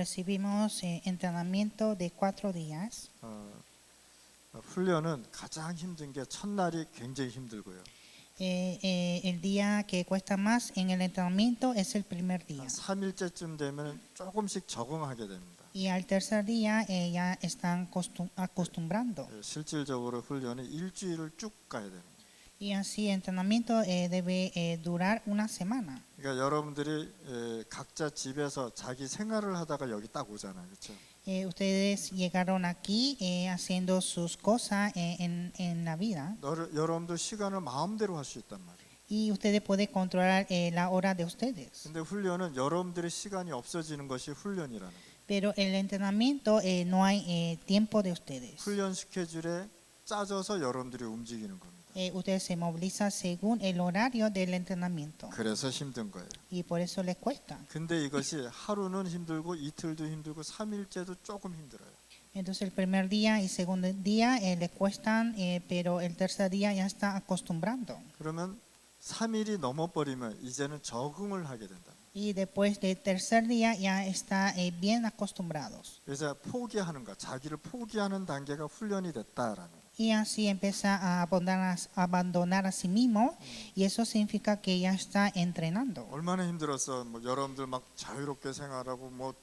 recibimos entrenamiento de 4 días. 훈련은 가장 힘든 게 첫날이 굉장히 힘들고요. El día que cuesta más en el entrenamiento es el primer día. 한 3일째쯤 되면 조금씩 적응하게 됩니다. Y al tercer día ya están acostumbrando. 실질적으로 훈련이 일주일을 쭉 가야 됩니다. Y así el entrenamiento debe durar una semana. 그러니까 여러분들이 각자 집에서 자기 생활을 하다가 여기 딱 오잖아요, 그렇죠? Ustedes llegaron aquí haciendo sus cosas en la vida. 여러분도 시간을 마음대로 할 수 있단 말이에요. Y ustedes pueden controlar la hora de ustedes. 근데 훈련은 여러분들의 시간이 없어지는 것이 훈련이라는 거예요. Pero el entrenamiento no hay tiempo de ustedes. 훈련 스케줄에 짜져서 여러분들이 움직이는 겁니다. Ustedes se movilizan según el horario del entrenamiento. 그래서 힘든 거예요. Y por eso les cuesta. 근데 이것이 하루는 힘들고 이틀도 힘들고 3일째도 조금 힘들어요. Entonces el primer día y segundo día les cuestan, pero el tercer día ya está acostumbrando. 그러면 3일이 넘어버리면 이제는 적응을 하게 된다. Y después del tercer día ya está bien acostumbrados. 그래서 포기하는 것, 자기를 포기하는 단계가 훈련이 됐다라는. Y así empieza a abandonar a sí mismo, y eso significa que ya está entrenando. 얼마나 힘들었어. 뭐 여러분들 막 자유롭게 생활하고 뭐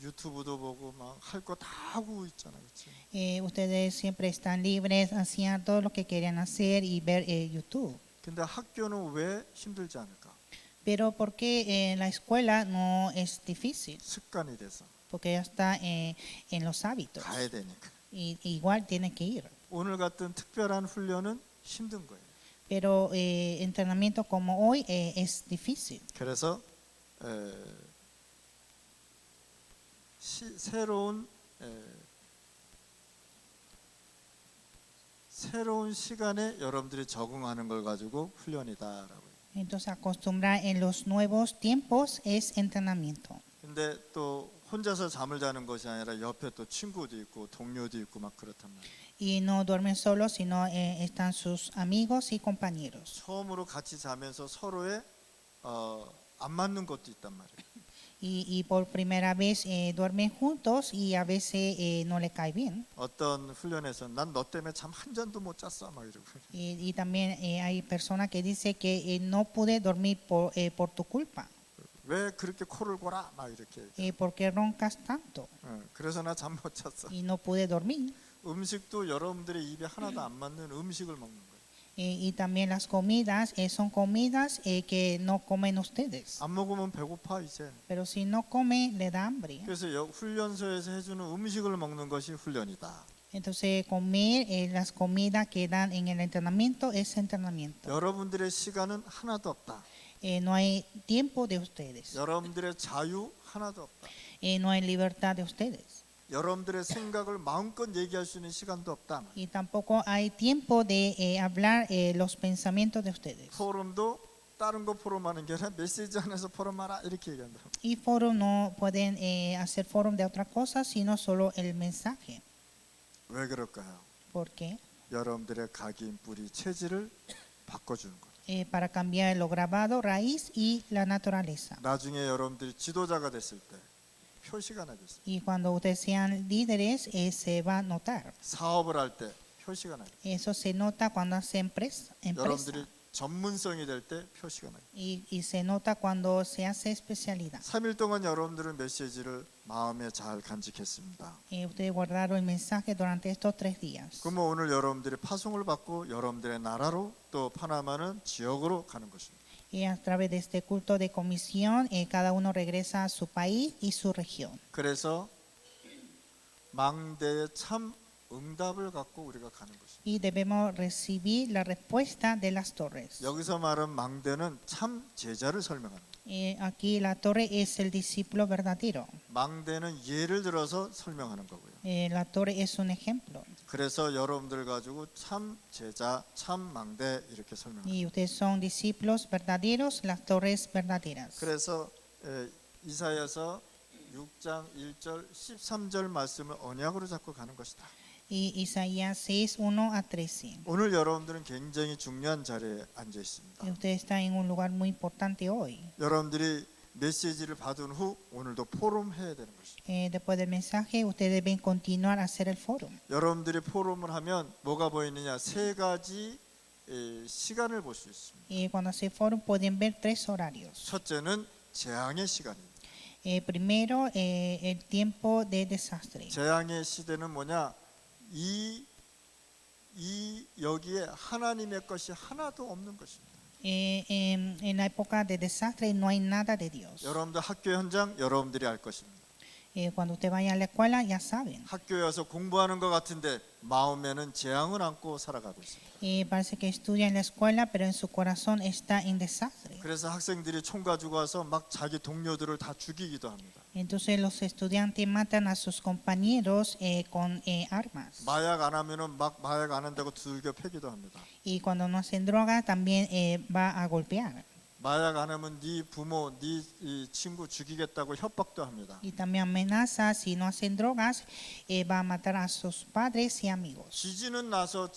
유튜브도 보고 막 할 거 다 하고 있잖아요, 그렇지? Ustedes siempre están libres, hacían todo lo que querían hacer y ver YouTube. 근데 학교는 왜 힘들지 않을까? Pero ¿por qué la escuela no es difícil? 습관이 돼서 Porque ya está en los hábitos. 가야 되니까. Y igual tiene que ir. 오늘 같은 특별한 훈련은 힘든 거예요. Pero entrenamiento como hoy es difícil. 그래서 새로운 시간에 여러분들이 적응하는 걸 가지고 훈련이다라고. Entonces acostumbrar en los nuevos tiempos es entrenamiento. 근데 또 혼자서 잠을 자는 것이 아니라 옆에 또 친구도 있고 동료도 있고 막 그렇단 말이에요. Y no duermen solos, sino están sus amigos y compañeros. 처음으로 같이 자면서 서로의 안 맞는 것도 있단 말이에요. Y por primera vez duermen juntos y a veces no le cae bien. 어떤 훈련에서 난 너 때문에 잠 한 잔도 못 잤어 막 이러고. Y también hay personas que dicen que no pude dormir por tu culpa. 왜 그렇게 코를 골아 막 이렇게. ¿Por qué roncas tanto? 그래서 나 잠 못 잤어. Y no pude dormir. 음식도 여러분들의 입에 하나도 안 맞는 음식을 먹는 거예요. Y también las comidas son comidas que no comen ustedes. 안 먹으면 배고파 이제. Pero si no come, le da hambre. 그래서 훈련소에서 해주는 음식을 먹는 것이 훈련이다. Entonces comer las comidas que dan en el entrenamiento es entrenamiento. 여러분들의 시간은 하나도 없다. No hay tiempo de ustedes. 여러분들의 자유 하나도 없다. No hay libertad de ustedes. 여러분들의 생각을 마음껏 얘기할 수 있는 시간도 없다. Y tampoco hay tiempo de hablar los pensamientos de ustedes. 포럼도 다른 거 포럼하는 게 아니라 메시지 안에서 포럼하라 이렇게 얘기한다. Y forum no pueden hacer forum de otra cosa, sino solo el mensaje. 왜 그럴까요? ¿Por qué? 여러분들의 각인 뿌리 체질을 바꿔주는 거예요. Para cambiar lo grabado, raíz y la naturaleza. 나중에 여러분들이 지도자가 됐을 때 표시가 나겠어요. Y cuando ustedes sean líderes, se va a notar. 사업을 할 때 표시가 나겠어요. Eso se nota cuando hace empresa. 여러분들이 전문성이 될 때 표시가 나요. Y se nota cuando se hace especialidad. 3일 동안 여러분들은 메시지를 마음에 잘 간직했습니다. Ustedes guardaron el mensaje durante estos 3 días. 그러면 오늘 여러분들이 파송을 받고 여러분들의 나라로 또 파나마는 지역으로 가는 것입니다. Y a través de este culto de comisión, cada uno regresa a su país y su región. 그래서 망대의 참 응답을 갖고 우리가 가는 것입니다. Y debemos recibir la respuesta de las torres. 여기서 말한 망대는 참 제자를 설명하는 거예요. Aquí la torre es el discípulo verdadero. 망대는 예를 들어서 설명하는 거고요. La torre es un ejemplo. 그래서 여러분들 가지고 참 제자, 참 망대 이렇게 설명합니다. Y ustedes son discípulos verdaderos, las torres verdaderas. 그래서 이사야서 6장 1절 13절 말씀을 언약으로 잡고 가는 것이다. Y Isaías 6, 1-13. 오늘 여러분들은 굉장히 중요한 자리에 앉아 있습니다. Usted está en un lugar muy importante hoy. 여러분들이 메시지를 받은 후 오늘도 포럼 해야 되는 것입니다. Después del mensaje, ustedes deben continuar a hacer el foro. 여러분들이 포럼을 하면 뭐가 보이느냐? 세 가지 시간을 볼 수 있습니다. Y cuando hace foro pueden ver 3 horarios. 첫째는 재앙의 시간입니다. Primero, el tiempo de desastre. 재앙의 시대는 뭐냐? 이 여기에 하나님의 것이 하나도 없는 것입니다. En la época de desastre no hay nada de Dios. 여러분들 학교 현장 여러분들이 알 것입니다. Cuando usted vaya a la escuela ya saben. 학교에 와서 공부하는 것 같은데 마음에는 재앙을 안고 살아가고 있습니다. Parece que estudia en la escuela, pero en su corazón está en desastre. 그래서 학생들이 총 가지고 와서 막 자기 동료들을 다 죽이기도 합니다. Entonces los estudiantes matan a sus compañeros con armas. 마약 안 하면은 막 마약 안 한다고 두들겨 패기도 합니다. Y cuando no hacen droga también va a golpear. 마약 안 하면 네 부모, 네 이 친구 죽이겠다고 협박도 합니다. Y también amenaza, si no hacen drogas, va a matar a sus padres y amigos. 지진은 나서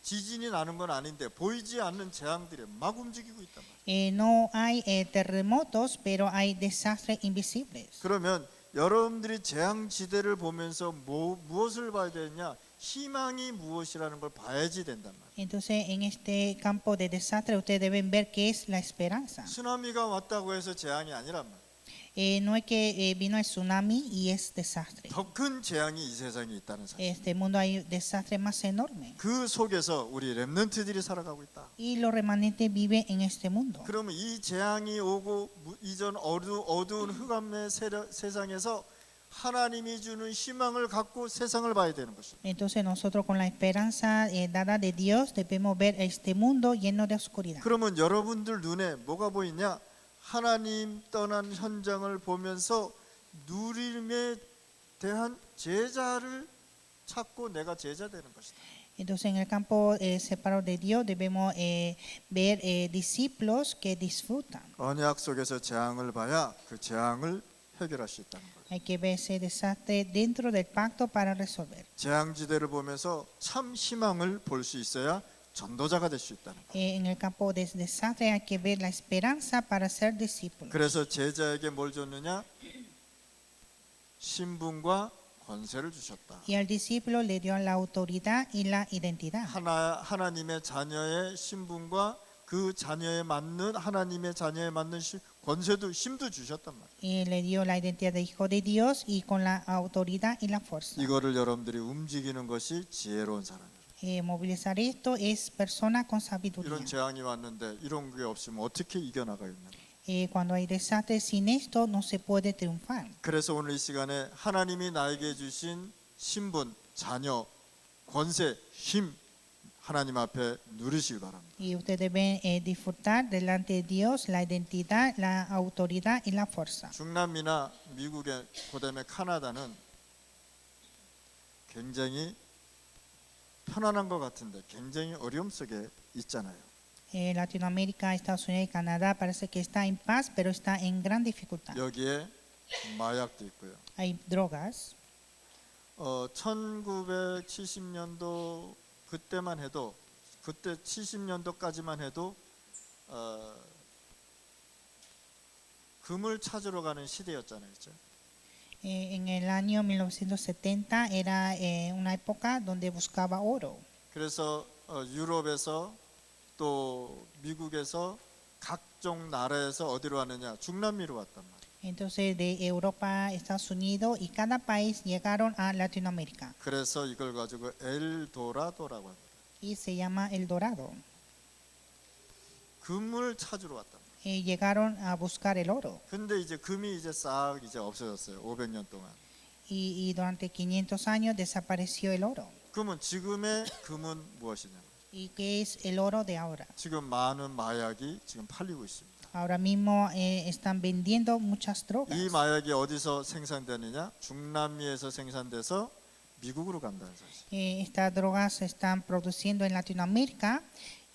지진이 나는 건 아닌데 보이지 않는 재앙들이 막 움직이고 있단 말이에요. No hay terremotos, pero hay desastres invisibles. 그러면 여러분들이 재앙 지대를 보면서 무엇을 봐야 되느냐? 희망이 무엇이라는 걸 봐야지 된단 말이에요. Entonces, en este campo de desastre, ustedes deben ver qué es la esperanza. 쓰나미가 왔다고 해서 재앙이 아니란 말이에요. No es que vino el tsunami y es desastre. 더 큰 재앙이 이 세상에 있다는 사실. En este mundo hay desastres más enormes. 그 속에서 우리 렘넌트들이 살아가고 있다. Y los remanentes viven en este mundo. 그러면 이 재앙이 오고 이전 어두운 흑암의 세상에서 하나님이 주는 희망을 갖고 세상을 봐야 되는 것입니다. Entonces nosotros con la esperanza dada de Dios debemos ver este mundo lleno de oscuridad. 그러면 여러분들 눈에 뭐가 보이냐? 하나님 떠난 현장을 보면서 누림에 대한 제자를 찾고 내가 제자 되는 것이다. Entonces en el campo separado de Dios debemos ver discípulos que disfrutan. 언약 속에서 재앙을 봐야 그 재앙을 해결할 수 있다는 거예요. Hay que ver ese desastre dentro del pacto para resolver. 재앙지대를 보면서 참 희망을 볼 수 있어야 전도자가 될 수 있다는 거예요. En el campo de desastre hay que ver la esperanza para ser discípulos. 그래서 제자에게 뭘 줬느냐? 신분과 권세를 주셨다. Y al discípulo le dio la autoridad y la identidad. 하나님의 자녀의 신분과 그 자녀에 맞는 하나님의 자녀에 맞는 권세도 힘도 주셨단 말이에요. Y le dio la identidad de hijo de Dios y con la autoridad y la fuerza. 이거를 여러분들이 움직이는 것이 지혜로운 사람이에요. Movilizar esto es persona con sabiduría. 이런 재앙이 왔는데 이런 게 없으면 어떻게 이겨나가겠냐. Cuando hay desastre sin esto no se puede triunfar. 그래서 오늘 이 시간에 하나님이 나에게 주신 신분, 자녀, 권세, 힘 하나님 앞에 누리시기 바랍니다. Y ustedes deben disfrutar delante de Dios la identidad, la autoridad y la fuerza. 중남미나 미국의 그다음에 카나다는 굉장히 편안한 것 같은데 굉장히 어려움 속에 있잖아요. Latinoamérica, Estados Unidos y Canadá parece que está en paz, pero está en gran dificultad. 여기에 마약도 있고요. Hay drogas. 1970년도 그때만 해도 그때 70년도까지만 해도 금을 찾으러 가는 시대였잖아요, 그렇죠? En el año 1970 era una época donde buscaba oro. 그래서 유럽에서 또 미국에서 각종 나라에서 어디로 왔느냐? 중남미로 왔단 말이에요. Entonces de Europa, Estados Unidos y cada país llegaron a Latinoamérica. 그래서 이걸 가지고 엘도라도라고 합니다. Y se llama El Dorado. 금을 찾으러 왔단 말이에요. Llegaron a buscar el oro. 근데 이제 금이 이제 싹 이제 없어졌어요. 500년 동안. Y durante 500 años desapareció el oro. 그러면 지금의 금은 무엇이냐? ¿Y qué es el oro de ahora? 지금 많은 마약이 지금 팔리고 있습니다. Ahora mismo están vendiendo muchas drogas. 이 마약이 어디서 생산되느냐? 중남미에서 생산돼서 미국으로 간다는 사실. Estas drogas se están produciendo en Latinoamérica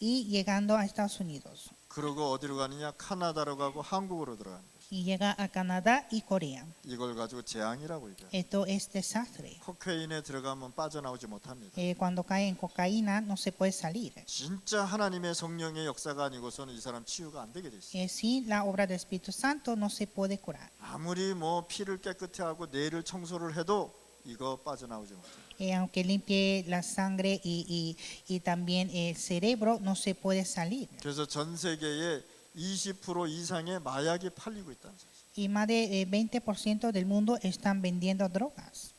y llegando a Estados Unidos. 그리고 어디로 가느냐? 카나다로 가고 한국으로 들어가는 거죠. y llega a Canadá y Corea. 이걸 가지고 재앙이라고 얘기해요. Esto es desastre. 코카인에 들어가면 빠져나오지 못합니다. Cuando cae en cocaína no se puede salir. 진짜 하나님의 성령의 역사가 아니고서는 이 사람 치유가 안 되게 돼 있어요. Sin la obra del Espíritu Santo no se puede curar. 아무리 뭐 피를 깨끗이 하고 뇌를 청소를 해도 이거 빠져나오지 못해요. Aunque limpie la sangre y también el cerebro, no se puede salir. 그래서 전 세계에 20% 이상의 마약이 팔리고 있다는 사실. Y más de 20% del mundo están vendiendo drogas.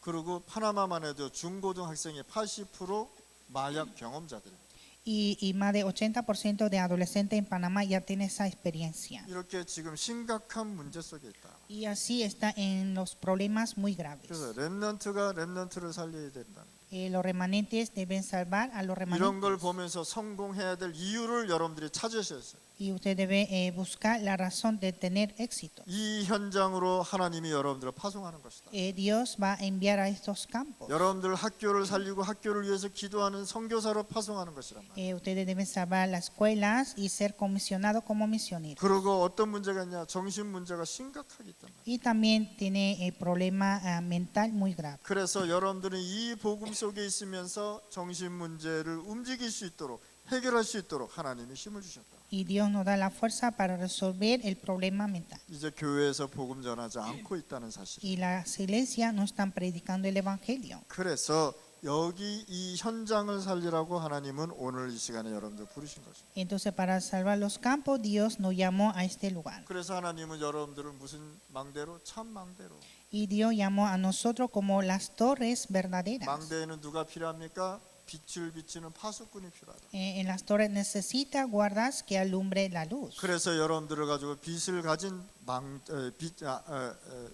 그리고 파나마만 해도 중고등학생의 80% 마약 경험자들입니다. Y más de 80% de adolescentes en Panamá ya tienen esa experiencia. 이렇게 지금 심각한 문제 속에 있다. Y así está en los problemas muy graves. 그래서 렘넌트가 렘넌트를 살려야 된다. Los remanentes deben salvar a los 이런 걸 remanentes. 보면서 성공해야 될 이유를 여러분들이 찾으셔야 해요. Y usted debe buscar la razón de tener éxito. 이 현장으로 하나님이 여러분들을 파송하는 것이다. Dios va a enviar a estos campos. 여러분들 학교를 살리고 학교를 위해서 기도하는 선교사로 파송하는 것이란 말이에요. Ustedes deben salvar las escuelas y ser comisionados como misioneros. 그리고 어떤 문제가 있냐? 정신 문제가 심각하게 있단 말이에요. Y también tiene problema mental muy grave. 그래서 여러분들은 이 복음 속에 있으면서 정신 문제를 움직일 수 있도록 해결할 수 있도록 하나님이 힘을 주셨다. Y Dios nos da la fuerza para resolver el problema mental. 이제 교회에서 복음 전하지 않고 있다는 사실. Y las iglesias no están predicando el evangelio. 그래서 여기 이 현장을 살리라고 하나님은 오늘 이 시간에 여러분들 부르신 거죠. Entonces, para salvar los campos, Dios nos llamó a este lugar. 그래서 하나님은 여러분들을 무슨 망대로? 참 망대로. Y Dios llamó a nosotros como las torres verdaderas. 망대에는 누가 필요합니까? 빛을 비치는 파수꾼이 필요하다. En las torres necesita guardas que alumbre la luz. 그래서 여러분들을 가지고 빛을 가진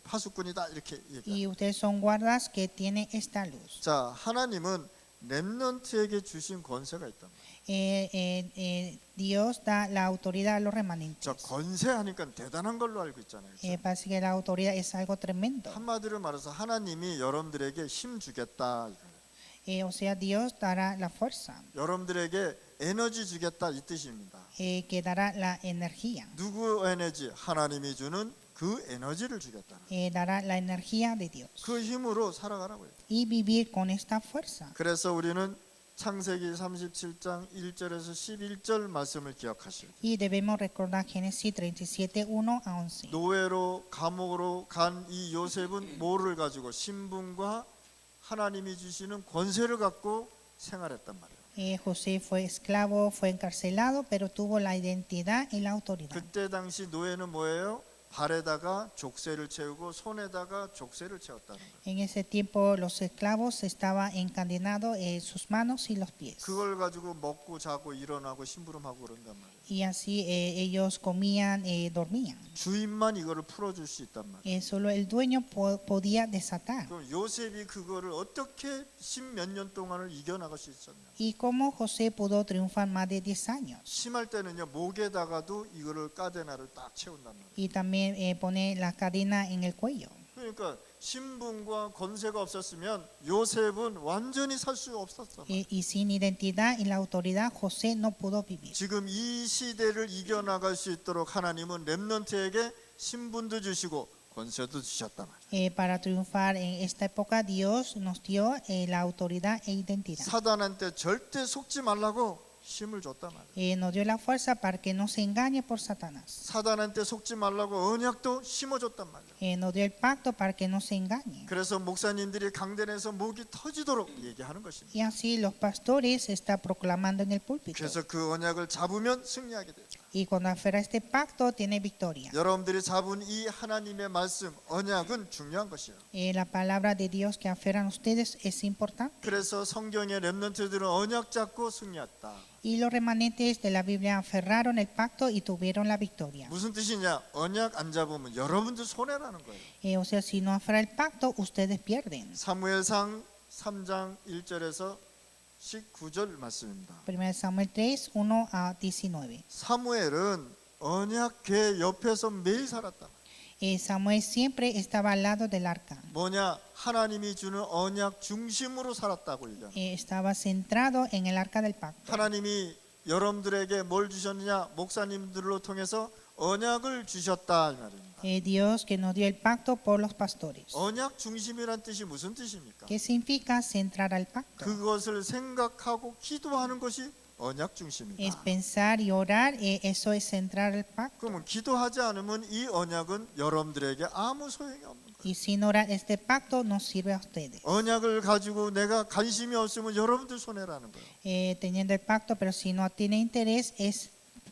파수꾼이다 이렇게 얘기합니다. Y ustedes son guardas que tienen esta luz. 자, 하나님은 렘넌트에게 주신 권세가 있다. Dios da la autoridad a los 자, remanentes. 권세하니까 대단한 걸로 알고 있잖아요. 그렇죠? Parece que la autoridad es algo tremendo. 한마디로 말해서 하나님이 여러분들에게 힘 주겠다. O sea, Dios dará la fuerza, 여러분들에게 에너지 주겠다 이 뜻입니다. que dará la energía, 누구 에너지? 하나님이 주는 그 에너지를 주겠다. dará la energía de Dios. 그 힘으로 살아가라고요. Y vivir con esta fuerza. 그래서 우리는 창세기 37장 1절에서 11절 말씀을 기억하시오. Y debemos recordar Génesis 37, 1 a 11. 노예로 감옥으로 간 이 요셉은 뭐를 가지고 신분과 하나님이 주시는 권세를 갖고 생활했단 말이에요. José fue esclavo, fue encarcelado, pero tuvo la identidad y la autoridad. 그때 당시 노예는 뭐예요? 발에다가 족쇄를 채우고 손에다가 족쇄를 채웠다는 거예요. En ese tiempo los esclavos estaban encadenados en sus manos y los pies. 그걸 가지고 먹고 자고 일어나고 심부름하고 그런단 말이에요. Y así ellos comían, dormían. 주인만 이거를 풀어줄 수 있단 말이에요. Solo el dueño podía desatar. 그럼 요셉이 그거를 어떻게 10몇 년 동안을 이겨나갈 수 있었냐? Y cómo José pudo triunfar más de 10 años. 심할 때는요 목에다가도 이거를 까데나를 딱 채운단 말이에요. Y también pone la cadena en el cuello. 그러니까 신분과 권세가 없었으면 요셉은 완전히 살 수 없었어. Y sin identidad y la autoridad José no pudo vivir. 지금 이 시대를 이겨나갈 수 있도록 하나님은 렘넌트에게 신분도 주시고 권세도 주셨단 말이에요. Para triunfar en esta época Dios nos dio la autoridad e identidad. 사단한테 절대 속지 말라고 힘을 줬단 말이에요. Nos dio la fuerza para que no se engañe por Satanás. 사단한테 속지 말라고 언약도 심어줬단 말이에요. Nos dio el pacto para que no se engañe. 그래서 목사님들이 강단에서 목이 터지도록 얘기하는 것입니다. Y así los pastores están proclamando en el púlpito. 그래서 그 언약을 잡으면 승리하게 됩니다. Y cuando aferra este pacto tiene victoria. 여러분들이 잡은 이 하나님의 말씀 언약은 중요한 것이에요. La palabra de Dios que aferran ustedes es importante. 그래서 성경의 렘넌트들은 언약 잡고 승리했다. Y los remanentes de la Biblia aferraron el pacto y tuvieron la victoria. 무슨 뜻이냐? 언약 안 잡으면 여러분들 손해라는 거예요. O sea, si no aferra el pacto, ustedes pierden. 사무엘상 3장 1절에서 19절 말씀입니다. 1 Samuel 3, 1 a 19. 사무엘은 언약궤 옆에서 매일 살았다. Samuel siempre estaba al lado del arca. 뭐냐? 하나님이 주는 언약 중심으로 살았다고 얘기합니다. Estaba centrado en el arca del pacto. 하나님이 여러분들에게 뭘 주셨느냐? 목사님들로 통해서 언약을 주셨다 이 말입니다. Dios que nos dio el pacto por los pastores. 언약 중심이란 뜻이 무슨 뜻입니까? ¿Qué significa centrar al pacto? 그것을 생각하고 기도하는 것이 언약 Es 중심이다. pensar y orar, eso es centrar el pacto. 그러면 기도하지 않으면 이 언약은 여러분들에게 아무 소용이 없는 거예요. Y sin orar este pacto no sirve a ustedes. 언약을 가지고 내가 관심이 없으면 여러분들 손해라는 거예요. Teniendo el pacto, pero si no tiene interés es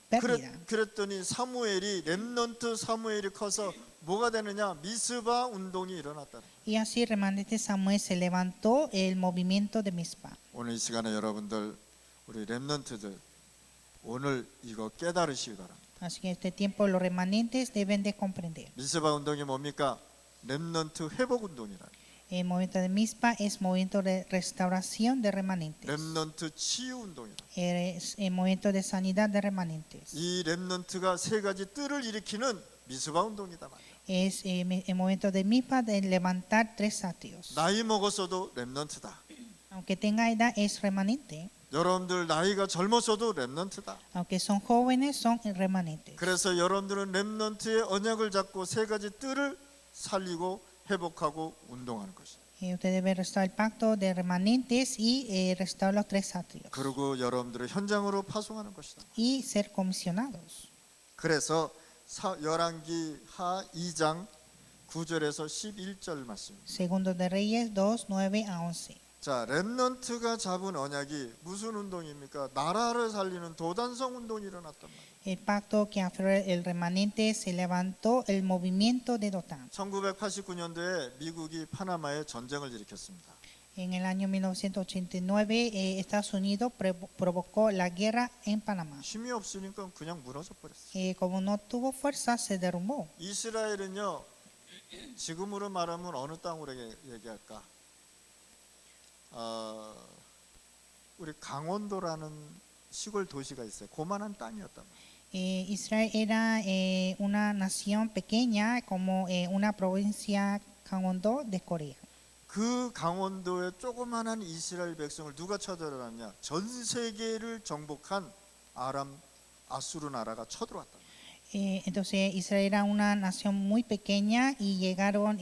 pérdida. 그랬더니 사무엘이 렘넌트 사무엘이 커서 뭐가 되느냐? 미스바 운동이 일어났다. Y así remanente Samuel se levantó el movimiento de Mizpa. 오늘 이 시간에 여러분들 우리 렘넌트들 오늘 이거 깨달으시기 바랍니다. Así que en este tiempo los remanentes deben de comprender. 미스바 운동이 뭡니까? 렘넌트 회복 운동이라. El movimiento de Mizpa es movimiento de restauración de remanentes. 렘넌트 치유 운동이라. Es el movimiento de sanidad de remanentes. 이 렘넌트가 세 가지 뜰을 일으키는 미스바 운동이다 말이야. Es el movimiento de Mizpa de levantar tres atrios. 나이 먹었어도 렘넌트다. Aunque tenga edad es remanente. 여러분들 나이가 젊었어도 렘넌트다. Aunque son jóvenes son remanentes. 그래서 여러분들은 렘넌트의 언약을 잡고 세 가지 뜰을 살리고 회복하고 운동하는 것이다. Usted debe restaurar el pacto de remanentes y restaurar los tres atrios. 그리고 여러분들을 현장으로 파송하는 것이다. Y ser comisionados. 그래서 열왕기하 2장 9절에서 11절 말씀. Segundo de Reyes 2, 9 a 11. 자, 렘넌트가 잡은 언약이 무슨 운동입니까? 나라를 살리는 도단성 운동이 일어났단 말이에요. El pacto que aferró el remanente se levantó el movimiento de Dotán. 1989년도에 미국이 파나마에 전쟁을 일으켰습니다. En el año 1989, Estados Unidos provocó la guerra en Panamá. 힘이 없으니까 그냥 무너져 버렸어요. Como no tuvo fuerza, se derrumbó. 이스라엘은요, 지금으로 말하면 어느 땅으로 얘기할까? 우리 강원도라는 시골 도시가 있어요. 고만한 땅이었단 말이에요. Israel era una nación pequeña como una provincia Gangwon-do de Corea. 그 강원도의 조그만한 이스라엘 백성을 누가 쳐들어갔냐? 전 세계를 정복한 아수르 나라가 쳐들어왔단 말이에요. Entonces Israel era una nación muy pequeña y llegaron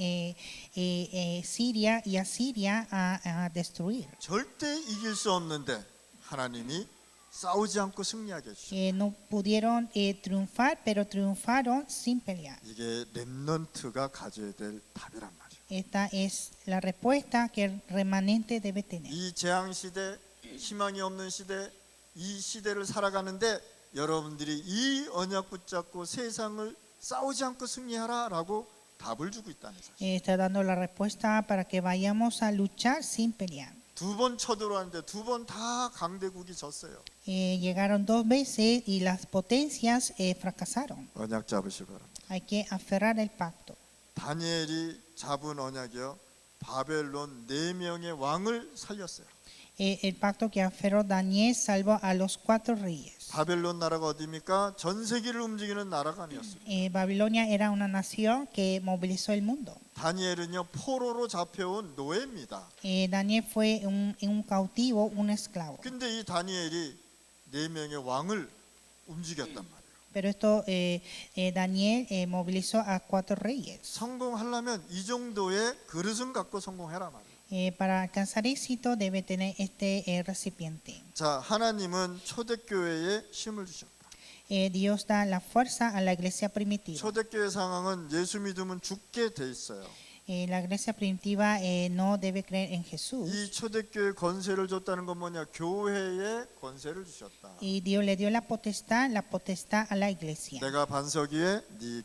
Siria y Asiria a destruir. 절대 이길 수 없는데 하나님이 싸우지 않고 승리하게 해주셨어요. No pudieron triunfar, pero triunfaron sin pelear. 이게 렘넌트가 가져야 될 답이란 말이에요. Esta es la respuesta que el remanente debe tener. 이 재앙 시대, 희망이 없는 시대, 이 시대를 살아가는데 여러분들이 이 언약 붙잡고 세상을 싸우지 않고 승리하라라고 답을 주고 있다는 사실. Está dando la respuesta para que vayamos a luchar sin pelear. 두 번 쳐들어왔는데 두 번 다 강대국이 졌어요. Llegaron dos veces y las potencias fracasaron. 언약 잡으시기 바랍니다. Hay que aferrar el pacto. 다니엘이 잡은 언약이요, 바벨론 4명의 왕을 살렸어요. El pacto que aferró Daniel salvó a los 4 reyes. 바벨론 나라가 어디입니까? 전 세계를 움직이는 나라가 아니었어요. Babilonia era una nación que movilizó el mundo. 다니엘은요, 포로로 잡혀온 노예입니다. Daniel fue un cautivo, un esclavo. 근데 이 다니엘이 4명의 왕을 움직였단 말이에요. Pero esto Daniel movilizó a 4 reyes. 성공하려면 이 정도의 그릇은 갖고 성공해라 말이에요. Para alcanzar éxito debe tener este recipiente. 자, 하나님은 초대교회에 힘을 주셨다. Dios da la fuerza a la iglesia primitiva. 초대교회 상황은 예수 믿으면 죽게 돼 있어요. La iglesia primitiva no debe creer en Jesús. 이 초대교회 권세를 줬다는 건 뭐냐? 교회에 권세를 주셨다. Y Dios le dio la potestad a la iglesia. 내가 반석 위에 내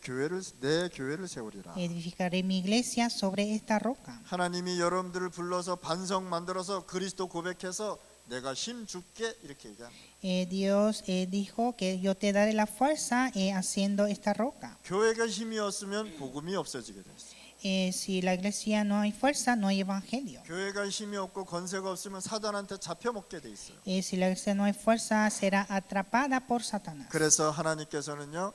교회를 세우리라. Edificaré mi iglesia sobre esta roca. 하나님이 여러분들을 불러서 반석 만들어서 그리스도 고백해서 내가 힘 줄게 이렇게 얘기합니다. Dios dijo que yo te daré la fuerza haciendo esta roca. 교회가 힘이 없으면 복음이 없어지게 됐어요. Si la iglesia no hay fuerza, no hay evangelio. 교회가 힘이 없고 권세가 없으면 사단한테 잡혀 먹게 돼 있어요. Si la iglesia no hay fuerza, será atrapada por Satanás. 그래서 하나님께서는요,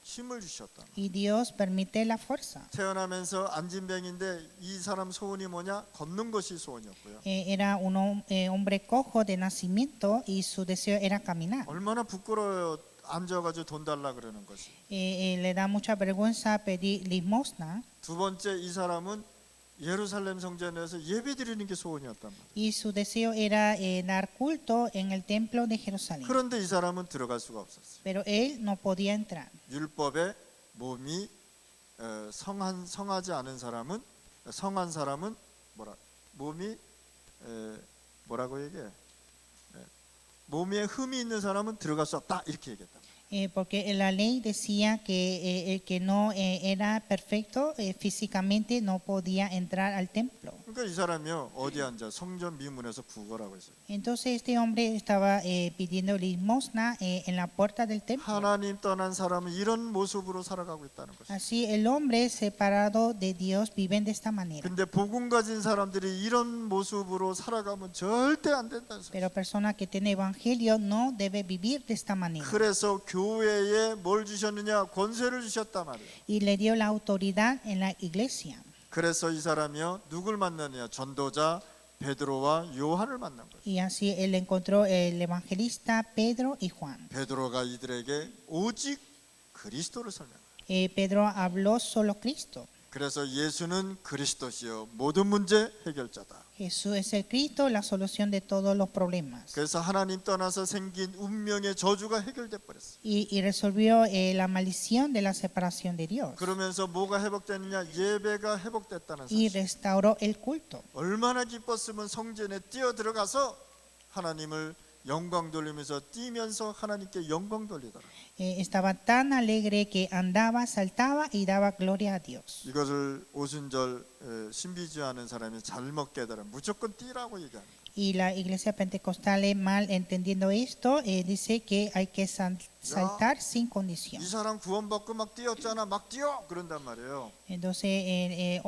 힘을 주셨다. Y Dios permite la fuerza. 태어나면서 안진병인데 이 사람 소원이 뭐냐? 걷는 것이 소원이었고요. Era un hombre cojo de nacimiento y su deseo era caminar. 얼마나 부끄러워요. 앉아가지고 돈 달라 그러는 것이. Le da mucha vergüenza pedir limosna. 두 번째, 이 사람은 예루살렘 성전에서 예배 드리는 게 소원이었단 말이에요. Y su deseo era dar culto en el templo de Jerusalén. 그런데 이 사람은 들어갈 수가 없었어요. Pero él no podía entrar. 율법에 몸이 성하지 않은 사람은, 성한 사람은 몸이 뭐라고 얘기해? 몸에 흠이 있는 사람은 들어갈 수 없다, 이렇게 얘기했다. Porque la ley decía que el que no era perfecto físicamente no podía entrar al templo. 그러니까 이 사람이요, 어디 앉아? 성전 미문에서 구걸하고 있어요. Entonces este hombre estaba pidiendo limosna en la puerta del templo. 하나님 떠난 사람은 이런 모습으로 살아가고 있다는 것이죠. Así el hombre separado de Dios viven de esta manera. 근데 복음 가진 사람들이 이런 모습으로 살아가면 절대 안 된다는 사실. Pero persona que tiene evangelio no debe vivir de esta manera. 그래서 교회에 뭘 주셨느냐? 권세를 주셨단 말이에요. Y le dio la autoridad en la iglesia. 그래서 이 사람이요, 누굴 만나느냐? 전도자 베드로와 요한을 만난 거예요. Y así él encontró el evangelista Pedro y Juan. 베드로가 이들에게 오직 그리스도를 설명해요. Pedro habló solo Cristo. 그래서 예수는 그리스도시요 모든 문제 해결자다. Jesús es el Cristo, la solución de todos los problemas. 그래서 하나님 떠나서 생긴 운명의 저주가 해결돼 버렸어요. Y resolvió la maldición de la separación de Dios. 그러면서 뭐가 회복됐느냐? 예배가 회복됐다는 Y 사실. restauró el culto. 얼마나 기뻤으면 성전에 뛰어 들어가서 하나님을 영광 돌리면서 뛰면서 하나님께 영광 돌리더라. Estaba tan alegre que andaba, saltaba y daba gloria a Dios. 이것을 오순절 신비주의하는 사람이 잘못 깨달아 무조건 뛰라고 얘기하는 거예요. Y la iglesia pentecostal, mal entendiendo esto, dice que hay que saltar sin condición. 이 사람 구원받고 막 뛰었잖아, 막 뛰어 그런단 말이에요. Entonces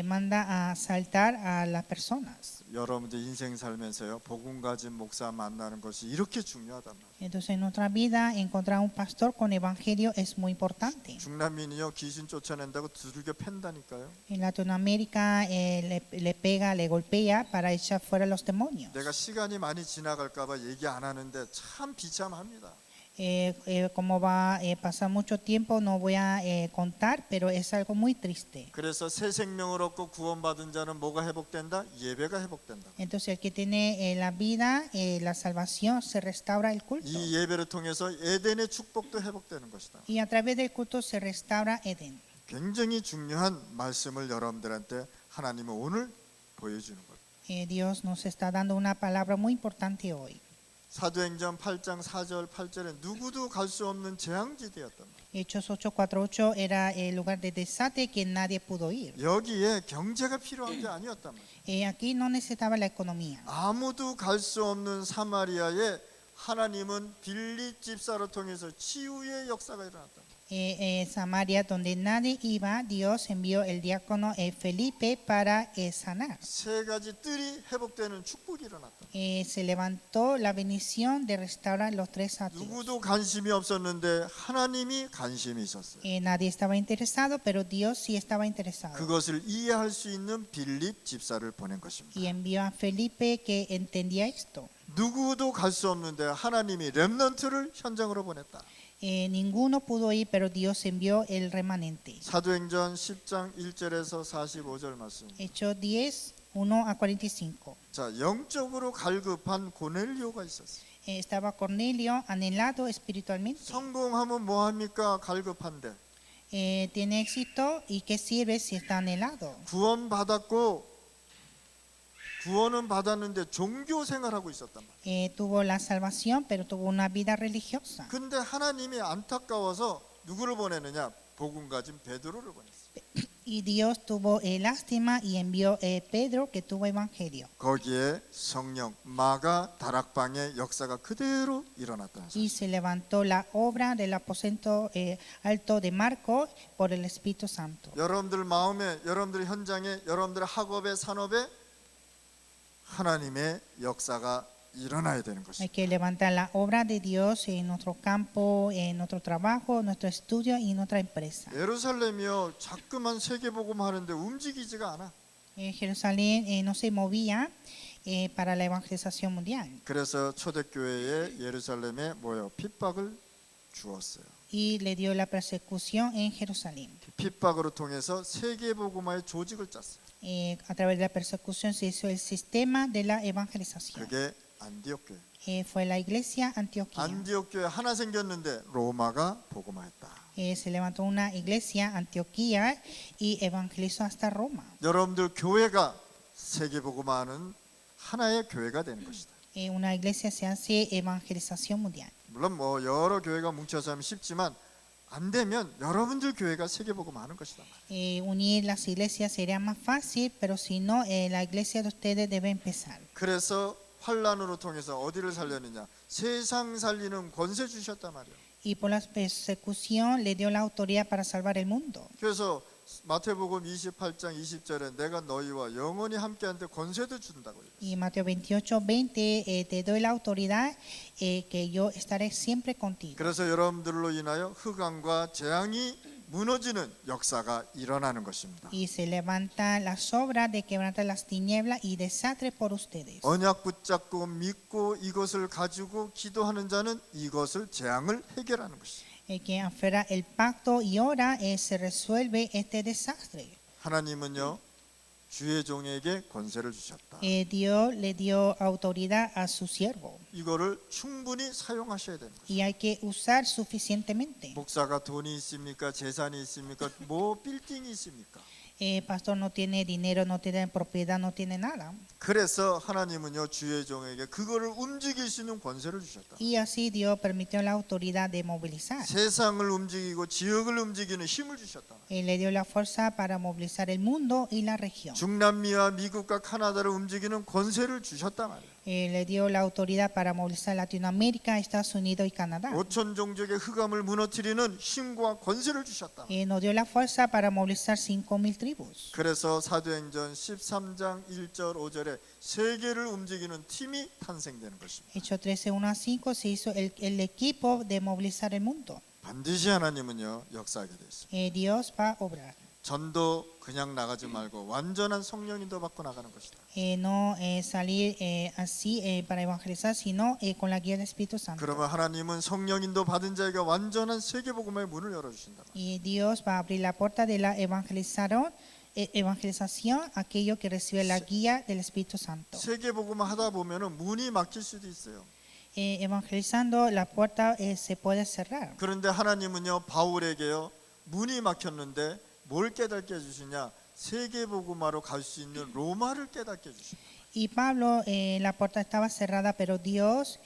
manda a saltar a las personas. 여러분들 인생 살면서요, 복음 가진 목사 만나는 것이 이렇게 중요하단 말이에요. Entonces en nuestra vida encontrar un pastor con evangelio es muy importante. 중남미는요, 귀신 쫓아낸다고 두들겨 팬다니까요. En Latinoamérica le pega, le golpea para echar fuera los demonios. 내가 시간이 많이 지나갈까봐 얘기 안 하는데 참 비참합니다. Como va a pasar mucho tiempo no voy a contar, pero es algo muy triste. 그래서 새 생명을 얻고 구원받은 자는 뭐가 회복된다? 예배가 회복된다. Entonces el que tiene la vida, la salvación, se restaura el culto. 이 예배를 통해서 에덴의 축복도 회복되는 것이다. Y a través del culto se restaura Edén. 굉장히 중요한 말씀을 여러분들한테 하나님은 오늘 보여주는 거예요. Dios nos está dando una palabra muy importante hoy. 사도행전 8장 4절 8절에 누구도 갈 수 없는 재앙지대였단 말이에요. Hechos 8:48 era el lugar de desate que nadie pudo ir. 여기에 경제가 필요한 게 아니었단 말이에요. Aquí no necesitaba la economía. 아무도 갈 수 없는 사마리아에 하나님은 빌립 집사를 통해서 치유의 역사가 일어났다. Samaria, donde nadie iba, Dios envió el diácono Felipe para sanar. 세 가지 뜰이 회복되는 축복이 일어났다. Se levantó la bendición de restaurar los tres atrios. 누구도 관심이 없었는데 하나님이 관심이 있었어요. Nadie estaba interesado, pero Dios sí estaba interesado. 그것을 이해할 수 있는 빌립 집사를 보낸 것입니다. Y envió a Felipe que entendía esto. 누구도 갈 수 없는데 하나님이 렘넌트를 현장으로 보냈다. Ninguno pudo ir, pero Dios envió el remanente. 사도행전 10장 1절에서 45절 말씀. Hechos 10, 1-45. 자, 영적으로 갈급한 고넬료가 있었어요. Estaba Cornelio anhelado espiritualmente. 성공하면 뭐 합니까? 갈급한데. Tiene éxito y qué sirve si está anhelado. 구원은 받았는데 종교 생활하고 있었단 말이에요. Tuvo la salvación, pero tuvo una vida religiosa. 근데 하나님이 안타까워서 누구를 보내느냐? 복음 가진 베드로를 보냈어요. Y Dios tuvo lástima y envió Pedro, que tuvo evangelio. 거기에 성령 마가 다락방의 역사가 그대로 일어났다는 Y 사실. se levantó la obra del aposento alto de Marco por el Espíritu Santo. 여러분들 마음에, 여러분들 현장에, 여러분들 학업에, 산업에 하나님의 역사가 일어나야 되는 Hay 것입니다. que levantar la obra de Dios en nuestro campo, en nuestro trabajo, en nuestro estudio y en nuestra empresa. 예루살렘이요, 자꾸만 세계복음 하는데 움직이지가 않아. Jerusalén no se movía para la evangelización mundial. 그래서 초대교회에 예루살렘에 뭐요? 핍박을 주었어요. y le dio la persecución en Jerusalén. 핍박으로 통해서 세계복음화의 조직을 짰어요. A través de la persecución se hizo el sistema de la evangelización. 그게 안디옥 교회. Fue la iglesia Antioquía. 안디옥 교회 하나 생겼는데 로마가 복음화했다. Se levantó una iglesia Antioquía y evangelizó hasta Roma. 여러분들 교회가 세계복음화하는 하나의 교회가 되는 것이다. Una iglesia se hace evangelización mundial. 물론 뭐 여러 교회가 뭉쳐서 하면 쉽지만 안 되면 여러분들 교회가 세계복음화하는 것이다. Unir las iglesias sería más fácil, pero si no, la iglesia de ustedes debe empezar. 그래서 환란으로 통해서 어디를 살렸느냐? 세상 살리는 권세 주셨단 말이에요. Y por la persecución le dio la autoridad para salvar el mundo. 그래서 마태복음 28장 20절에 내가 너희와 영원히 함께한데 권세도 준다고 해요. Y Mateo 28:20 te doy la autoridad que yo estaré siempre contigo. 그래서 여러분들로 인하여 흑암과 재앙이 무너지는 역사가 일어나는 것입니다. Y se levantan las obras de quebrantar las tinieblas y desastre por ustedes. 언약 붙잡고 믿고 이것을 가지고 기도하는 자는 이것을 재앙을 해결하는 것이죠. El que aferra el pacto y ora se resuelve este desastre. 하나님은요 주의 종에게 권세를 주셨다. Dios le dio autoridad a su siervo 이거를 충분히 사용하셔야 되는 것이죠. y hay que usar suficientemente. 목사가 돈이 있습니까? 재산이 있습니까? 뭐 빌딩이 있습니까? Pastor no tiene dinero, no tiene propiedad, no tiene nada. 그래서 하나님은요 주의 종에게 그거를 움직일 수 있는 권세를 주셨다. Y así Dios permitió la autoridad de movilizar. 세상을 움직이고 지역을 움직이는 힘을 주셨다. Le dio la fuerza para movilizar el mundo y la región. 중남미와 미국과 카나다를 움직이는 권세를 주셨단 말이에요. Le dio la autoridad para movilizar Latinoamérica, Estados Unidos y Canadá. 5천 종족의 흑암을 무너뜨리는 힘과 권세를 주셨다. Nos dio la fuerza para movilizar 5,000 tribus. 그래서 사도행전 13장 1절 5절에 세계를 움직이는 팀이 탄생되는 것입니다. Hechos 13, 1-5 se hizo el equipo de movilizar el mundo. 반드시 하나님은요 역사하게 되어 있습니다. Dios va a obrar. 전도 그냥 나가지 말고 완전한 성령 인도 받고 나가는 것이다. No salir así para evangelizar, sino con la guía del Espíritu Santo. 그러면 하나님은 성령 인도 받은 자에게 완전한 세계복음의 문을 열어주신다. Y Dios va a abrir la puerta de la evangelización a aquellos que reciben la guía del Espíritu Santo. 세계복음 하다 보면은 문이 막힐 수도 있어요. Evangelizando la puerta se puede cerrar. 그런데 하나님은요 바울에게요 문이 막혔는데 뭘 깨닫게 해주시냐? 세계복음화로 갈 수 있는 로마를 깨닫게 해주십니다. Y Pablo, la puerta estaba cerrada, pero Dios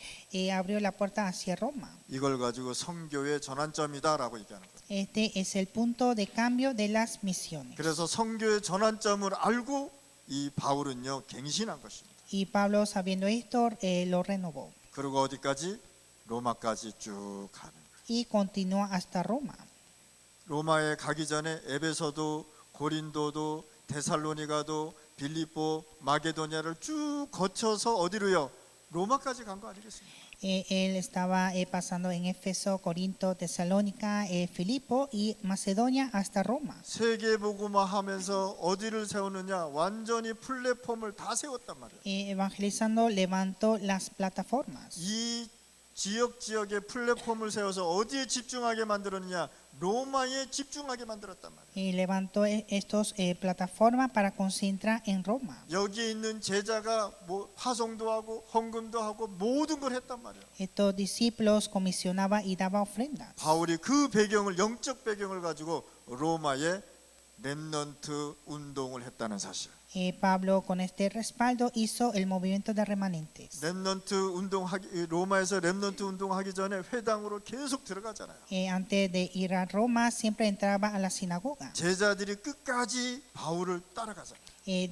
abrió la puerta hacia Roma. 이걸 가지고 선교의 전환점이다라고 얘기하는 거예요. Este es el punto de cambio de las misiones. 그래서 선교의 전환점을 알고 이 바울은요 갱신한 것입니다. Y Pablo, sabiendo esto, lo renovó. 그리고 어디까지? 로마까지 쭉 가는 거예요. Y continuó hasta Roma. 로마에 가기 전에 에베소도 고린도도 데살로니가도 빌립보 마게도냐를 쭉 거쳐서 어디로요? 로마까지 간 거 아니겠습니까? Él estaba pasando en Éfeso, Corinto, Tesalónica, Filipo y Macedonia hasta Roma. 세계 복음화하면서 어디를 세우느냐? 완전히 플랫폼을 다 세웠단 말이에요. Evangelizando levantó las plataformas. 이 지역의 플랫폼을 세워서 어디에 집중하게 만들었느냐? 로마에 집중하게 만들었단 말이에요. Levantó estas plataformas para concentrar en Roma. 여기에 있는 제자가 뭐 파송도 하고 헌금도 하고 모든 걸 했단 말이에요. Estos discípulos comisionaban y daban ofrendas. 바울이 그 배경을 영적 배경을 가지고 로마에 렘넌트 운동을 했다는 사실. Pablo con este respaldo hizo el movimiento de remanentes. 렘넌트 운동하기 로마에서 렘넌트 운동하기 전에 회당으로 계속 들어가잖아요. Antes de ir a Roma siempre entraba a la sinagoga. 제자들이 끝까지 바울을 따라가잖아요.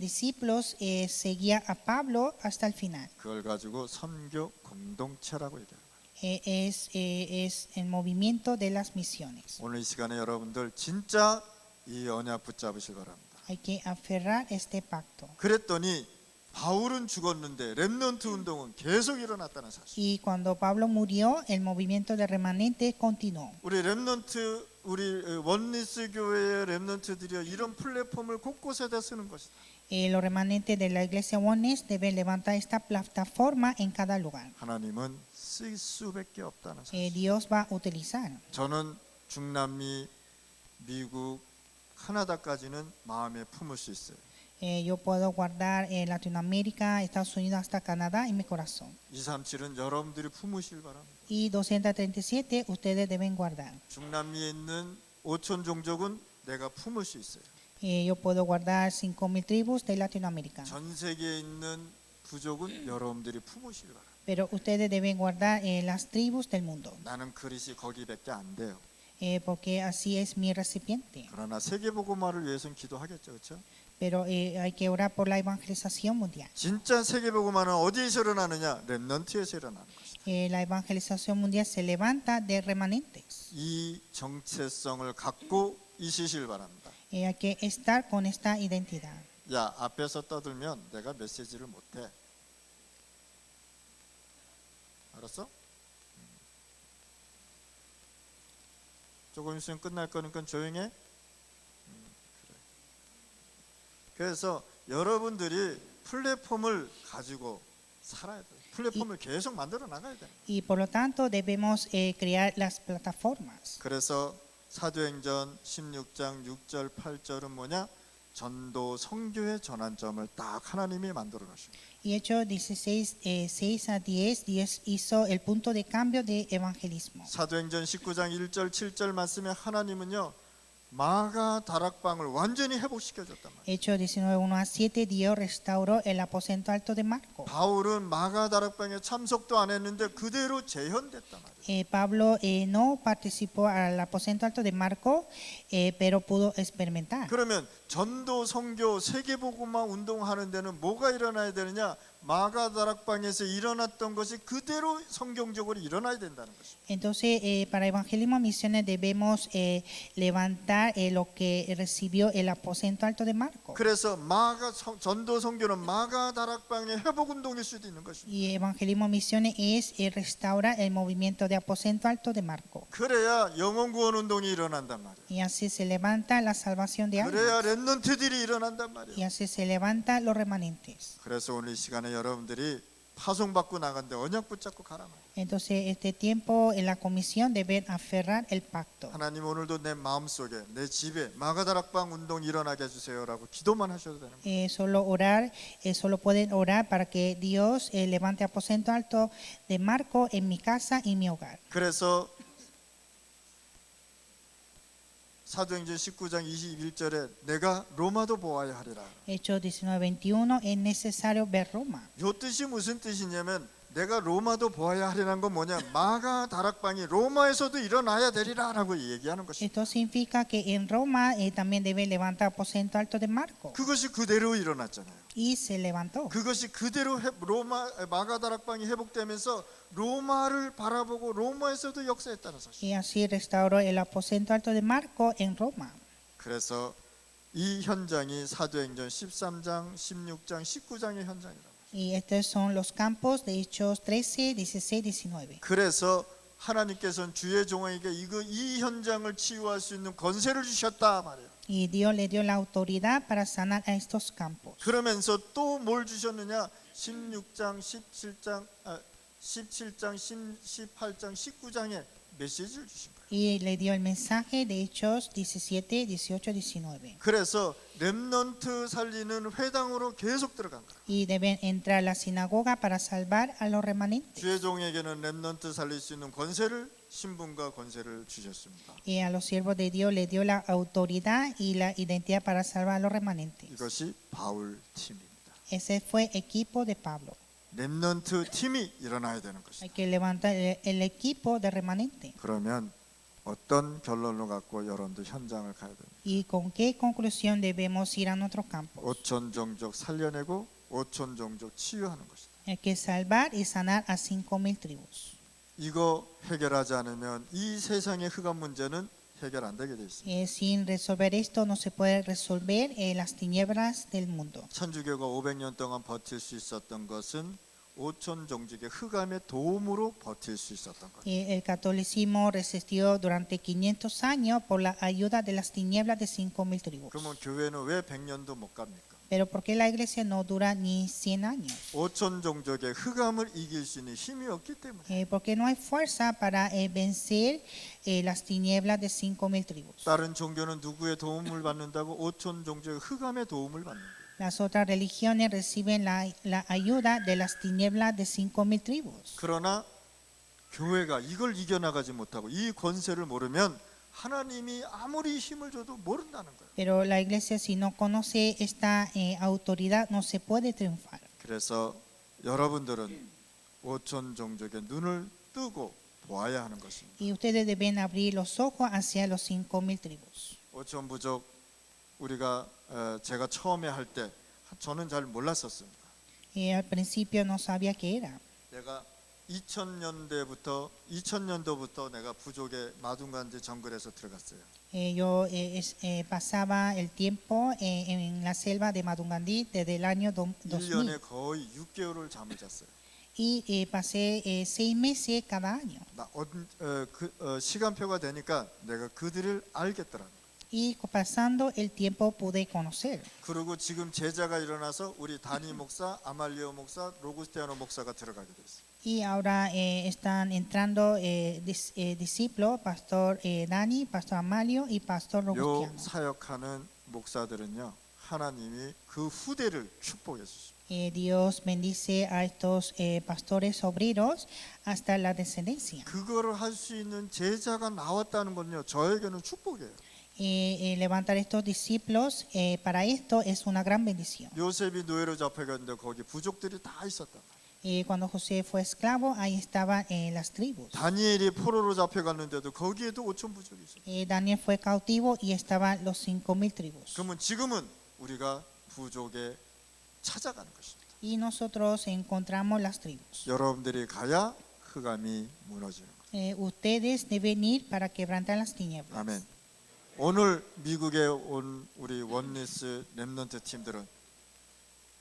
Discípulos seguían a Pablo hasta el final. 그걸 가지고 선교 공동체라고 얘기해요. Es el movimiento de las misiones. 오늘 이 시간에 여러분들 진짜 이 언약 붙잡으시기 바랍니다. Hay que aferrar este pacto. 그랬더니 바울은 죽었는데 렘넌트 운동은 계속 일어났다는 사실. Y cuando Pablo murió, el movimiento de remanentes continuó. 우리 렘넌트 우리 원리스 교회의 렘넌트들이 이런 플랫폼을 곳곳에다 쓰는 것이다. Los remanentes de la iglesia Oneness deben levantar esta plataforma en cada lugar. 하나님은 쓸 수밖에 없다는 사실. Dios va a utilizar. 저는 중남미, 미국, 카나다까지는 마음에 품을 수 있어요. Yo puedo guardar Latinoamérica, Estados Unidos hasta Canadá en mi corazón. 237은 여러분들이 품으실 바랍니다. Y 237 ustedes deben guardar. 중남미에 있는 5천 종족은 내가 품을 수 있어요. Yo puedo guardar 5,000 tribus de Latinoamérica. 전 세계에 있는 부족은 여러분들이 품으실 바랍니다. Pero ustedes deben guardar las tribus del mundo. 나는 그릇이 거기밖에 안 돼요. Porque así es mi recipiente. 그러나 세계복음화를 위해서는 기도하겠죠, 그렇죠? Pero hay que orar por la evangelización mundial. 진짜 세계복음화는 어디에서 일어나느냐? 렘넌트에서 일어나는 것이다. La evangelización mundial se levanta de remanentes. 이 정체성을 갖고 있으실 바랍니다. Hay que estar con esta identidad. 야, 앞에서 떠들면 내가 메시지를 못해. 알았어? 조금 있으면 끝날 거니까 조용해. 그래. 그래서 여러분들이 플랫폼을 가지고 살아야 돼요. 플랫폼을 계속 만들어 나가야 돼요. Y por lo tanto debemos crear las plataformas. 그래서 사도행전 16장 6절 8절은 뭐냐? 전도 선교의 전환점을 딱 하나님이 만들어 놓으십니다. Y Hechos 16, 6 a 10, Dios hizo el punto de cambio de evangelismo. 사도행전 19장 1절 7절 말씀에 하나님은요 마가 다락방을 완전히 회복시켜 줬단 말이에요. Hechos 19, 1 a 7, Dios restauró el aposento alto de Marco. 바울은 마가 다락방에 참석도 안 했는데 그대로 재현됐단 말이에요. Pablo no participó al aposento alto de Marco, pero pudo experimentar. 그러면 전도 선교 세계복음화 운동하는 데는 뭐가 일어나야 되느냐? 마가 다락방에서 일어났던 것이 그대로 성경적으로 일어나야 된다는 것입니다. Entonces, para evangelismo misiones debemos levantar lo que recibió el aposento alto de Marco. 그래서 전도 선교는 마가 다락방의 회복 운동일 수도 있는 것입니다. Y evangelismo misiones es restaurar el movimiento de aposento alto de Marco. 그래야 영혼 구원 운동이 일어난단 말이에요. Y así se levanta la salvación de 그래야 almas. 렘넌트들이 일어난단 Y 말이에요. así se levantan los remanentes. 그래서 오늘 이 시간에 여러분들이 파송받고 나간데 언약 붙잡고 가라 말이에요. Entonces, este tiempo en la comisión deben aferrar el pacto. 하나님 오늘도 내 마음속에 내 집에 마가다락방 운동 일어나게 해주세요라고 기도만 하셔도 되는 거예요. Solo orar, solo pueden orar para que Dios levante aposento alto de Marco en mi casa y mi hogar. 그래서 사도행전 19장 21절에 내가 로마도 보아야 하리라. Hechos 19:21 es necesario ver Roma. 이 뜻이 무슨 뜻이냐면 내가 로마도 보아야 하리라는 건 뭐냐? 마가 다락방이 로마에서도 일어나야 되리라라고 얘기하는 것입니다. Esto significa que en Roma también debe levantar aposento alto de Marco. 그것이 그대로 일어났잖아요. Y se levantó. 그것이 그대로 마가 다락방이 회복되면서 로마를 바라보고 로마에서도 역사했다는 사실. Y así restauró el aposento alto de Marco en Roma. 그래서 이 현장이 사도행전 13장, 16장, 19장의 현장이다. Y estos son los campos de Hechos 13, 16, 19. 그래서 하나님께서는 주의 종에게 이 현장을 치유할 수 있는 권세를 주셨다 말이에요. Y Dios le dio la autoridad para sanar a estos campos. 그러면서 또 뭘 주셨느냐? 16장, 17장, 18장, 19장에 메시지를 주신 거예요. Y le dio el mensaje de Hechos 17, 18, 19. 그래서 렘넌트 살리는 회당으로 계속 들어간 거예요. Y deben entrar a la sinagoga para salvar a los remanentes. 주의 종에게는 렘넌트 살릴 수 있는 권세를 신분과 권세를 주셨습니다. Y a los siervos de Dios le dio la autoridad y la identidad para salvar a los remanentes. 이것이 바울 팀입니다. Ese fue equipo de Pablo. 렘넌트 팀이 일어나야 되는 Hay 것입니다. que levantar el equipo de remanente. 그러면 어떤 결론을 갖고 여러분들 현장을 가야 됩니다. ¿Y con qué conclusión debemos ir a nuestros campos? 5천 종족 살려내고 5천 종족 치유하는 것이다. Hay que salvar y sanar a 5,000 tribus. 이거 해결하지 않으면 이 세상의 흑암 문제는 해결 안 되게 돼 있습니다. Sin resolver esto no se puede resolver las tinieblas del mundo. 천주교가 500년 동안 버틸 수 있었던 것은 오촌 종족의 흑암의 도움으로 버틸 수 있었던 것. El catolicismo resistió durante 500 años por la ayuda de las tinieblas de 5.000 tribus. 그러면 교회는 왜 100년도 못 갑니까? Pero ¿por qué la iglesia no dura ni 100 años? 오촌 종족의 흑암을 이길 수 있는 힘이 없기 때문에. Porque no hay fuerza para vencer las tinieblas de 5.000 tribus. 다른 종교는 누구의 도움을 받는다고? 오촌 종족의 흑암의 도움을 받는 거예요. Las otras religiones reciben la ayuda de las tinieblas de 5.000 tribus. 그러나 교회가 이걸 이겨나가지 못하고 이 권세를 모르면 하나님이 아무리 힘을 줘도 모른다는 거예요. Pero la iglesia, si no conoce esta autoridad, no se puede triunfar. 그래서 여러분들은 오촌 종족의 눈을 뜨고 보아야 하는 것입니다. Y ustedes deben abrir los ojos hacia los 5.000 tribus. 오촌 부족 우리가 제가 처음에 할 때 저는 잘 몰랐었습니다. Al principio no sabía qué era. 내가 2000년도부터 내가 부족의 마둥간지 정글에서 들어갔어요. Yo pasaba el tiempo en la selva de Madungandí desde el año 2000 1년에 거의 6개월을 잠을 잤어요. y pasé 6 meses cada año. 시간표가 되니까 내가 그들을 알겠더라고요. Y pasando el tiempo pude conocer. 그리고 지금 제자가 일어나서 우리 다니 목사, 아말리오 목사, 로구스티아노 목사가 들어가게 됐어요. Y ahora están entrando discípulos, Pastor Dani, Pastor Amalio y Pastor 요 Robustiano. 사역하는 목사들은요, 하나님이 그 후대를 축복해 주십니다. Dios bendice a estos pastores obreros hasta la descendencia. 그거를 할 수 있는 제자가 나왔다는 건요, 저에게는 축복이에요. Levantar estos discípulos para esto es una gran bendición. 요셉이 노예로 잡혀갔는데 거기 부족들이 다 있었다. Cuando José fue esclavo, ahí estaban las tribus. 다니엘이 포로로 잡혀갔는데도 거기에도 5천 부족이 있어요. Daniel fue cautivo y estaban los 5.000 tribus. 그러면 지금은 우리가 부족에 찾아가는 것입니다. Y nosotros encontramos las tribus. 여러분들이 가야 흑암이 무너지는 거예요. Ustedes deben ir para quebrantar las tinieblas. 아멘. 오늘 미국에 온 우리 원리스 렘넌트 팀들은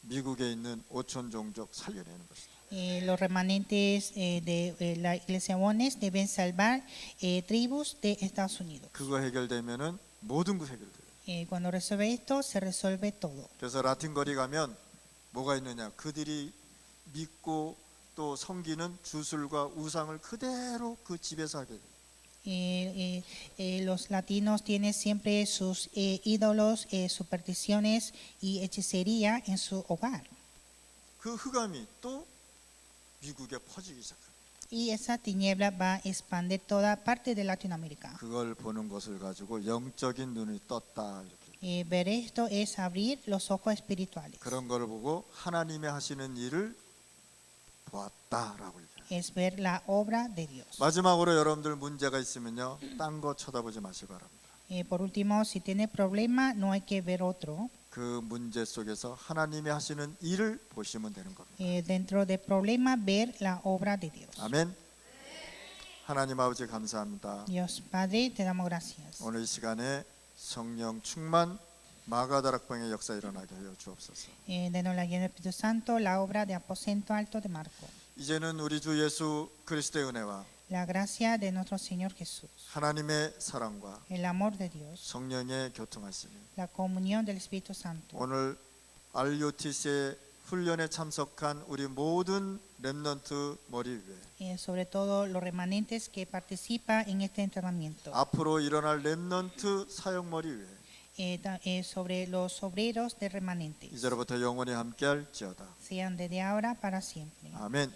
미국에 있는 5천 종족 살려내는 것입니다. Los remanentes de la iglesia Wones deben salvar tribus de Estados Unidos. 그거 해결되면은 모든 것 해결돼요. Cuando resuelve esto, se resuelve todo. 그래서 라틴 거리 가면 뭐가 있느냐? 그들이 믿고 또 섬기는 주술과 우상을 그대로 그 집에서 하게 돼요. Los latinos tienen siempre sus ídolos, supersticiones y hechicería en su hogar. 그 흑암이 또 미국에 퍼지기 시작합니다. Y esa tiniebla va a expandir toda parte de Latinoamérica. 그걸 보는 것을 가지고 영적인 눈이 떴다 이렇게. Ver esto es abrir los ojos espirituales. 그런 걸 보고 하나님이 하시는 일을 보았다라고 얘기해요. Es ver la obra de Dios. 마지막으로 여러분들 문제가 있으면요, 딴 거 쳐다보지 마시기 바랍니다. Por último, si tiene problema, no hay que ver otro. 그 문제 속에서 하나님이 하시는 일을 보시면 되는 겁니다. Dentro del problema, ver la obra de Dios. 아멘. 하나님 아버지 감사합니다. Dios Padre, te damos gracias. 오늘 이 시간에 성령 충만 마가다락방의 역사 일어나게 하여 주옵소서. Denos la guía del Espíritu Santo, la obra de Aposento Alto de Marco. 이제는 우리 주 예수 그리스도의 은혜와 La gracia de nuestro Señor Jesús, 하나님의 사랑과 el amor de Dios, 성령의 교통하심이 la comunión del Espíritu Santo. 오늘 RUTC의 훈련에 참석한 우리 모든 렘넌트 머리 위에 Sobre todo los remanentes que participan en este entrenamiento. 앞으로 일어날 렘넌트 사역 머리 위에 Sobre los obreros de remanentes. 이제로부터 영원히 함께할지어다. Sean desde ahora para siempre. 아멘.